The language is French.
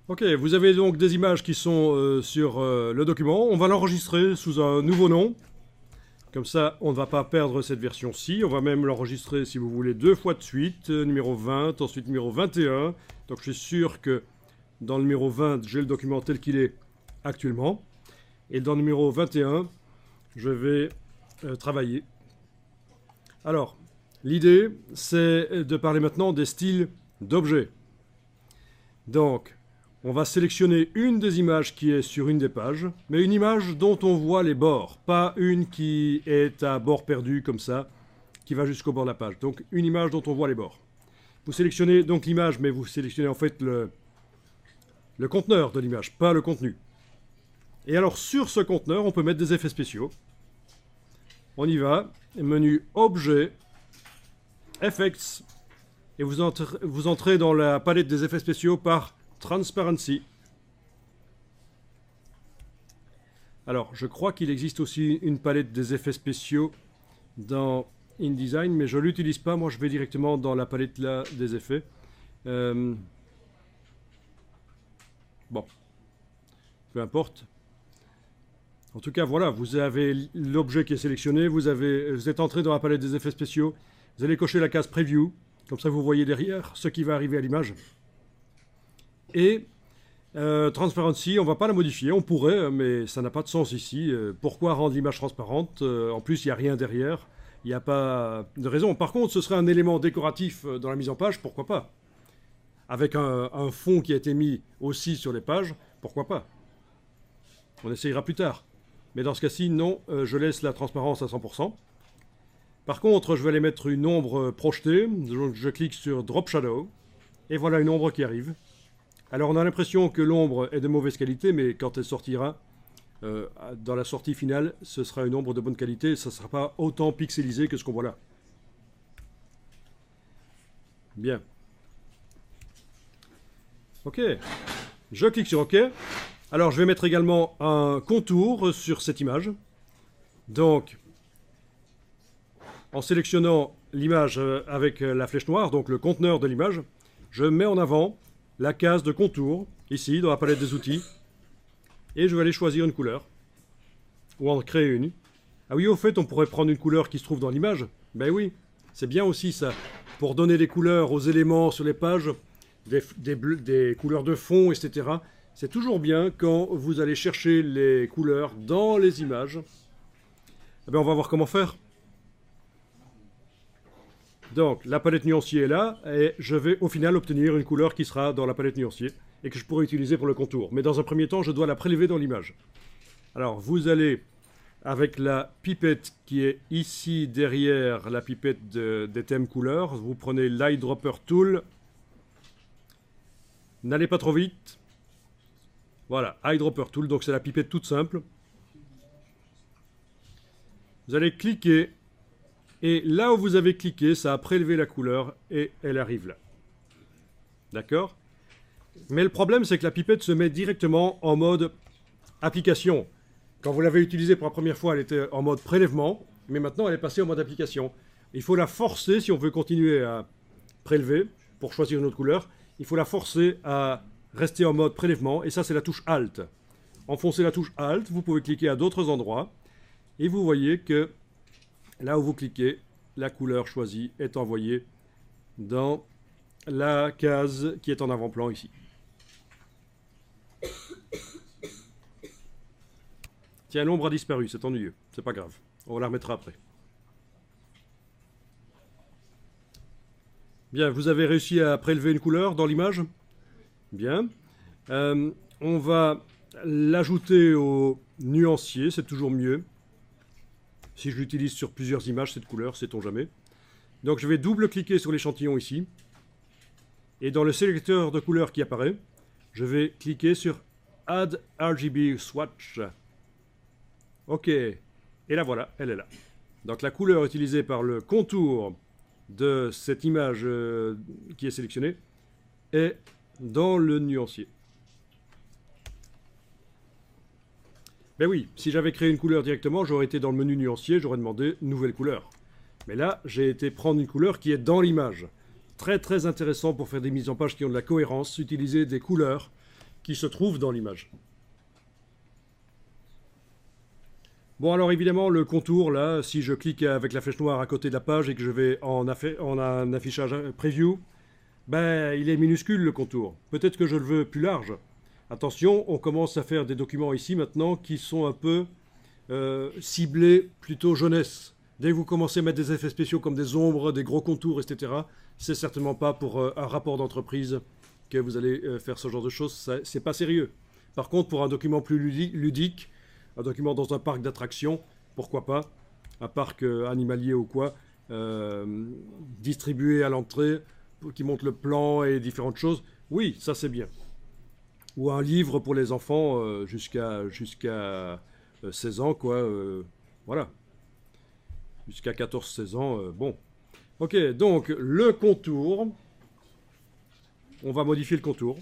Ok, vous avez donc des images qui sont sur le document. On va l'enregistrer sous un nouveau nom. Comme ça, on ne va pas perdre cette version-ci. On va même l'enregistrer, si vous voulez, 2 fois de suite. Numéro 20, ensuite numéro 21. Donc je suis sûr que dans le numéro 20, j'ai le document tel qu'il est actuellement. Et dans le numéro 21, je vais travailler. Alors, l'idée, c'est de parler maintenant des styles d'objets. Donc, on va sélectionner une des images qui est sur une des pages, mais une image dont on voit les bords, pas une qui est à bord perdu comme ça, qui va jusqu'au bord de la page. Donc une image dont on voit les bords. Vous sélectionnez donc l'image, mais vous sélectionnez en fait le conteneur de l'image, pas le contenu. Et alors sur ce conteneur, on peut mettre des effets spéciaux. On y va, menu Objet, Effects, et vous entrez dans la palette des effets spéciaux par Transparency. Alors, je crois qu'il existe aussi une palette des effets spéciaux dans InDesign, mais je ne l'utilise pas. Moi, je vais directement dans la palette là des effets. Bon, peu importe. En tout cas, voilà, vous avez l'objet qui est sélectionné, vous êtes entré dans la palette des effets spéciaux, vous allez cocher la case Preview, comme ça vous voyez derrière ce qui va arriver à l'image. Et Transparency, on ne va pas la modifier, on pourrait, mais ça n'a pas de sens ici. Pourquoi rendre l'image transparente? En plus, il n'y a rien derrière, il n'y a pas de raison. Par contre, ce serait un élément décoratif dans la mise en page, pourquoi pas? Avec un fond qui a été mis aussi sur les pages, pourquoi pas? On essayera plus tard. Mais dans ce cas-ci, non, je laisse la transparence à 100%. Par contre, je vais aller mettre une ombre projetée, donc je clique sur Drop Shadow, et voilà une ombre qui arrive. Alors on a l'impression que l'ombre est de mauvaise qualité, mais quand elle sortira, dans la sortie finale, ce sera une ombre de bonne qualité, ça ne sera pas autant pixelisé que ce qu'on voit là. Bien. Ok, je clique sur OK. Alors je vais mettre également un contour sur cette image. Donc, en sélectionnant l'image avec la flèche noire, donc le conteneur de l'image, je mets en avant la case de contour, ici, dans la palette des outils, et je vais aller choisir une couleur, ou en créer une. Ah oui, au fait, on pourrait prendre une couleur qui se trouve dans l'image. Ben oui, c'est bien aussi ça, pour donner des couleurs aux éléments sur les pages, des couleurs de fond, etc. C'est toujours bien quand vous allez chercher les couleurs dans les images. Eh bien, on va voir comment faire. Donc, la palette nuancier est là, et je vais au final obtenir une couleur qui sera dans la palette nuancier, et que je pourrai utiliser pour le contour. Mais dans un premier temps, je dois la prélever dans l'image. Alors, vous allez, avec la pipette qui est ici derrière la pipette des thèmes couleurs, vous prenez l'Eyedropper Tool. N'allez pas trop vite. Voilà, Eyedropper Tool, donc c'est la pipette toute simple. Vous allez cliquer. Et là où vous avez cliqué, ça a prélevé la couleur et elle arrive là. D'accord? Mais le problème, c'est que la pipette se met directement en mode application. Quand vous l'avez utilisée pour la première fois, elle était en mode prélèvement, mais maintenant elle est passée en mode application. Il faut la forcer, si on veut continuer à prélever, pour choisir une autre couleur, il faut la forcer à rester en mode prélèvement, et ça c'est la touche Alt. Enfoncez la touche Alt, vous pouvez cliquer à d'autres endroits, et vous voyez que là où vous cliquez, la couleur choisie est envoyée dans la case qui est en avant-plan ici. Tiens, l'ombre a disparu, c'est ennuyeux. C'est pas grave. On la remettra après. Bien, vous avez réussi à prélever une couleur dans l'image? Bien. On va l'ajouter au nuancier, c'est toujours mieux. Si je l'utilise sur plusieurs images, cette couleur, sait-on jamais. Donc je vais double-cliquer sur l'échantillon ici. Et dans le sélecteur de couleurs qui apparaît, je vais cliquer sur Add RGB Swatch. OK. Et la voilà, elle est là. Donc la couleur utilisée par le contour de cette image qui est sélectionnée est dans le nuancier. Ben oui, si j'avais créé une couleur directement, j'aurais été dans le menu nuancier, j'aurais demandé nouvelle couleur. Mais là, j'ai été prendre une couleur qui est dans l'image. Très très intéressant pour faire des mises en page qui ont de la cohérence, utiliser des couleurs qui se trouve dans l'image. Bon, alors évidemment, le contour, là, si je clique avec la flèche noire à côté de la page et que je vais en un affichage preview, ben, il est minuscule le contour. Peut-être que je le veux plus large. Attention, on commence à faire des documents ici maintenant qui sont un peu ciblés plutôt jeunesse. Dès que vous commencez à mettre des effets spéciaux comme des ombres, des gros contours, etc., c'est certainement pas pour un rapport d'entreprise que vous allez faire ce genre de choses. C'est pas sérieux. Par contre, pour un document plus ludique, un document dans un parc d'attractions, pourquoi pas, un parc animalier ou quoi, distribué à l'entrée, qui montre le plan et différentes choses, oui, ça c'est bien. Ou un livre pour les enfants jusqu'à 16 ans, quoi, voilà. Jusqu'à 14-16 ans, bon. Ok, donc le contour, on va modifier le contour.